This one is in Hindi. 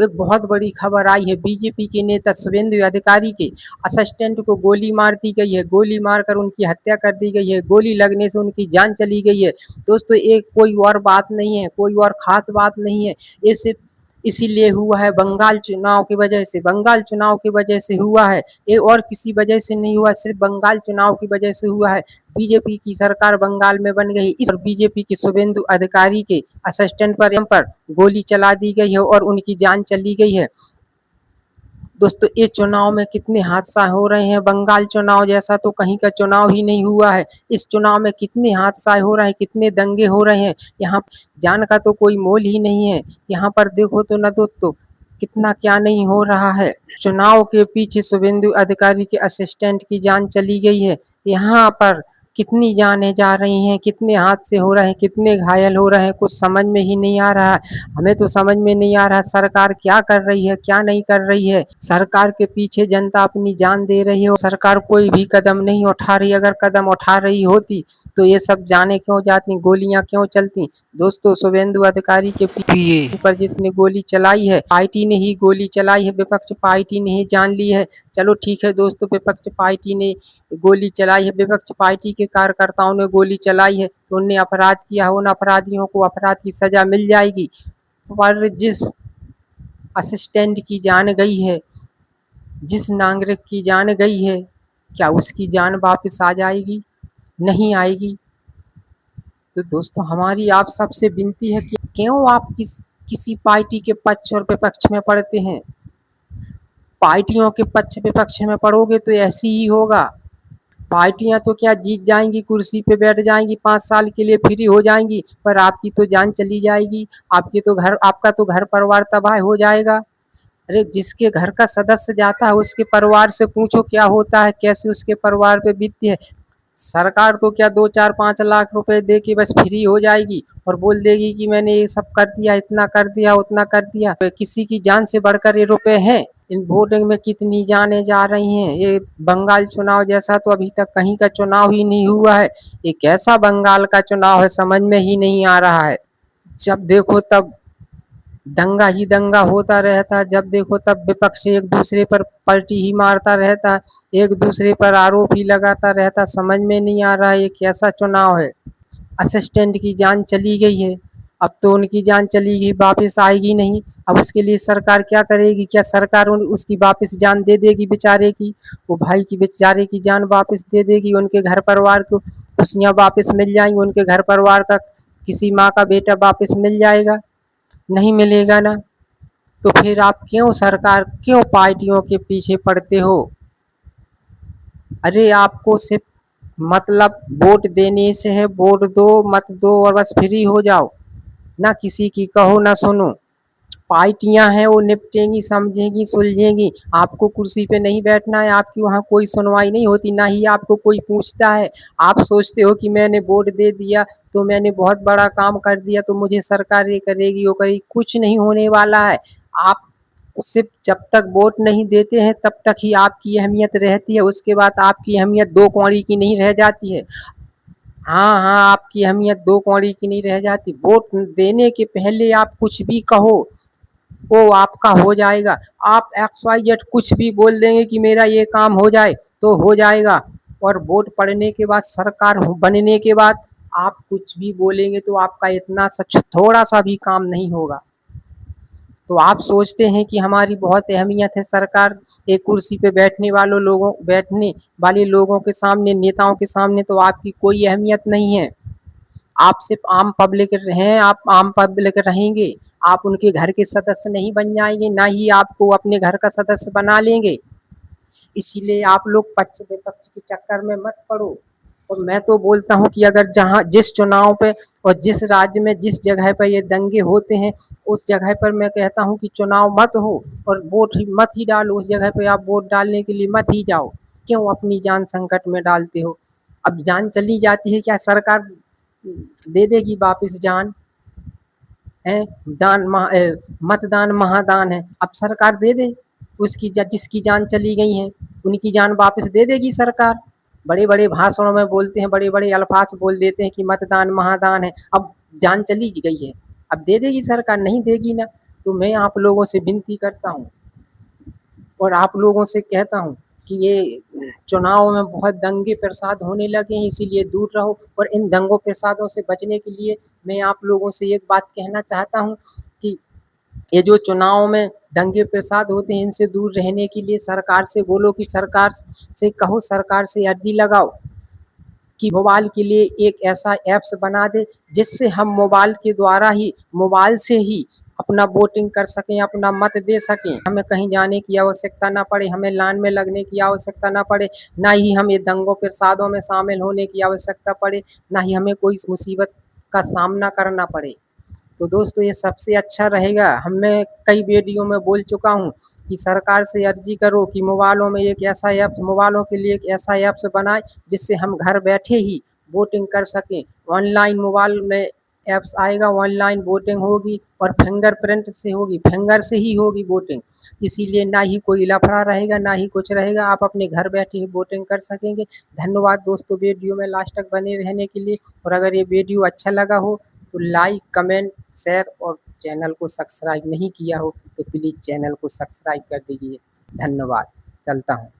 एक बहुत बड़ी खबर आई है। बीजेपी के नेता शुभेंदु अधिकारी के असिस्टेंट को गोली मार दी गई है। गोली मारकर उनकी हत्या कर दी गई है। गोली लगने से उनकी जान चली गई है। दोस्तों, एक कोई और बात नहीं है, कोई और खास बात नहीं है। ये सिर्फ इसीलिए हुआ है बंगाल चुनाव की वजह से। बंगाल चुनाव की वजह से हुआ है, ये और किसी वजह से नहीं हुआ, सिर्फ बंगाल चुनाव की वजह से हुआ है। बीजेपी की सरकार बंगाल में बन गई, इस बीजेपी के शुभेंदु अधिकारी के असिस्टेंट पर गोली चला दी गई है और उनकी जान चली गई है। दोस्तों, ये चुनाव में कितने हादसा हो रहे हैं। बंगाल चुनाव जैसा तो कहीं का चुनाव ही नहीं हुआ है। इस चुनाव में कितने हादसा हो रहे हैं, कितने दंगे हो रहे हैं। यहाँ जान का तो कोई मोल ही नहीं है। यहाँ पर देखो तो न दोस्तों, कितना क्या नहीं हो रहा है। चुनाव के पीछे शुभेंदु अधिकारी के असिस्टेंट की जान चली गई है। यहाँ पर कितनी जानें जा रही हैं, कितने हादसे हो रहे हैं, कितने घायल हो रहे हैं, कुछ समझ में ही नहीं आ रहा है। हमें तो समझ में नहीं आ रहा सरकार क्या कर रही है, क्या नहीं कर रही है। सरकार के पीछे जनता अपनी जान दे रही है और सरकार कोई भी कदम नहीं उठा रही। अगर कदम उठा रही होती तो ये सब जाने क्यों जाती, गोलियां क्यों चलती। दोस्तों, शुभेंदु अधिकारी के पिए पर जिसने गोली चलाई है, पार्टी ने ही गोली चलाई है, विपक्ष पार्टी ने ही जान ली है। चलो ठीक है दोस्तों, विपक्ष पार्टी ने गोली चलाई है, विपक्ष पार्टी के कार्यकर्ताओं ने गोली चलाई है, तो उनने अपराध किया है, उन अपराधियों को अपराध की सजा मिल जाएगी। पर जिस असिस्टेंट की जान गई है, जिस नागरिक की जान गई है, क्या उसकी जान वापस आ जाएगी? नहीं आएगी। तो दोस्तों, हमारी आप सबसे विनती है कि क्यों आप किसी पार्टी के पक्ष और विपक्ष में पड़ते हैं। पार्टियों के पक्ष विपक्ष में पड़ोगे तो ऐसी ही होगा। पार्टियां तो क्या जीत जाएंगी, कुर्सी पे बैठ जाएंगी, 5 साल के लिए फ्री हो जाएंगी, पर आपकी तो जान चली जाएगी। आपका तो घर परिवार तबाह हो जाएगा। अरे, जिसके घर का सदस्य जाता है उसके परिवार से पूछो क्या होता है, कैसे उसके परिवार पे बीतती है। सरकार तो क्या 2 4 5 लाख रुपए दे के बस फ्री हो जाएगी और बोल देगी कि मैंने ये सब कर दिया, इतना कर दिया, उतना कर दिया। किसी की जान से बढ़कर ये रुपए हैं। इन वोटिंग में कितनी जाने जा रही हैं। ये बंगाल चुनाव जैसा तो अभी तक कहीं का चुनाव ही नहीं हुआ है। ये कैसा बंगाल का चुनाव है, समझ में ही नहीं आ रहा है। जब देखो तब दंगा ही दंगा होता रहता है, जब देखो तब विपक्ष एक दूसरे पर पलटी ही मारता रहता है, एक दूसरे पर आरोप ही लगाता रहता। समझ में नहीं आ रहा है ये कैसा चुनाव है। असिस्टेंट की जान चली गई है, अब तो उनकी जान चली गई, वापस आएगी नहीं। अब उसके लिए सरकार क्या करेगी? क्या सरकार उसकी वापस जान दे देगी बेचारे की? वो भाई की बेचारे की जान वापस दे देगी? उनके घर परिवार को खुशियां वापस मिल जाएंगी? उनके घर परिवार का किसी माँ का बेटा वापस मिल जाएगा? नहीं मिलेगा ना। तो फिर आप क्यों सरकार, क्यों पार्टियों के पीछे पड़ते हो? अरे, आपको सिर्फ मतलब वोट देने से है, वोट दो मत दो और बस फ्री हो जाओ, ना किसी की कहो ना सुनो। पार्टियां हैं वो निपटेंगी, समझेंगी, सुलझेंगी। आपको कुर्सी पे नहीं बैठना है, आपकी वहाँ कोई सुनवाई नहीं होती, ना ही आपको कोई पूछता है। आप सोचते हो कि मैंने वोट दे दिया तो मैंने बहुत बड़ा काम कर दिया, तो मुझे सरकार ये करेगी वो करेगी। कुछ नहीं होने वाला है। आप सिर्फ जब तक वोट नहीं देते हैं तब तक ही आपकी अहमियत रहती है, उसके बाद आपकी अहमियत दो कौड़ी की नहीं रह जाती है। हाँ हाँ, आपकी अहमियत दो कौड़ी की नहीं रह जाती। वोट देने के पहले आप कुछ भी कहो, वो आपका हो जाएगा। आप XYZ कुछ भी बोल देंगे कि मेरा ये काम हो जाए तो हो जाएगा, और वोट पड़ने के बाद, सरकार बनने के बाद आप कुछ भी बोलेंगे तो आपका इतना सच थोड़ा सा भी काम नहीं होगा। तो आप सोचते हैं कि हमारी बहुत अहमियत है। सरकार एक कुर्सी पे बैठने वाले लोगों के सामने, नेताओं के सामने तो आपकी कोई अहमियत नहीं है। आप सिर्फ आम पब्लिक हैं, आप आम पब्लिक रहेंगे। आप उनके घर के सदस्य नहीं बन जाएंगे, ना ही आपको अपने घर का सदस्य बना लेंगे। इसीलिए आप लोग पक्ष विपक्ष के चक्कर में मत पड़ो। और मैं तो बोलता हूँ कि अगर जहाँ जिस चुनाव पे और जिस राज्य में जिस जगह पर ये दंगे होते हैं, उस जगह पर मैं कहता हूँ कि चुनाव मत हो और वोट मत ही डालो। उस जगह पे आप वोट डालने के लिए मत ही जाओ। क्यों अपनी जान संकट में डालते हो? अब जान चली जाती है, क्या सरकार दे देगी वापस जान? है मतदान महादान है। अब सरकार दे दे, जिसकी जान चली गई है उनकी जान वापस दे देगी सरकार। बड़े बड़े भाषणों में बोलते हैं, बड़े बड़े अल्फाज बोल देते हैं कि मतदान महादान है। अब जान चली गई है, अब दे देगी सरकार? नहीं देगी ना। तो मैं आप लोगों से विनती करता हूँ और आप लोगों से कहता हूँ कि ये चुनाव में बहुत दंगे प्रसाद होने लगे हैं, इसीलिए दूर रहो। और इन दंगों प्रसादों से बचने के लिए मैं आप लोगों से एक बात कहना चाहता हूँ कि ये जो चुनाव में दंगे प्रसाद होते हैं, इनसे दूर रहने के लिए सरकार से बोलो कि सरकार से कहो, सरकार से अर्जी लगाओ कि मोबाइल के लिए एक ऐसा ऐप्स बना दे जिससे हम मोबाइल से ही अपना वोटिंग कर सकें, अपना मत दे सकें। हमें कहीं जाने की आवश्यकता ना पड़े, हमें लाइन में लगने की आवश्यकता ना पड़े, ना ही हमें दंगों प्रसादों में शामिल होने की आवश्यकता पड़े, ना ही हमें कोई मुसीबत का सामना करना पड़े। तो दोस्तों ये सबसे अच्छा रहेगा। मैं कई वीडियो में बोल चुका हूँ कि सरकार से अर्जी करो कि मोबाइलों के लिए एक ऐसा ऐप्स बनाए जिससे हम घर बैठे ही वोटिंग कर सकें। ऑनलाइन मोबाइल में ऐप्स आएगा, ऑनलाइन वोटिंग होगी और फिंगरप्रिंट से होगी, फिंगर से ही होगी वोटिंग। इसीलिए ना ही कोई लफड़ा रहेगा, ना ही कुछ रहेगा, आप अपने घर बैठे ही वोटिंग कर सकेंगे। धन्यवाद दोस्तों वीडियो में लास्ट तक बने रहने के लिए। और अगर ये वीडियो अच्छा लगा हो तो लाइक, कमेंट, शेयर और चैनल को सब्सक्राइब नहीं किया हो तो प्लीज़ चैनल को सब्सक्राइब कर दीजिए। धन्यवाद। चलता हूँ।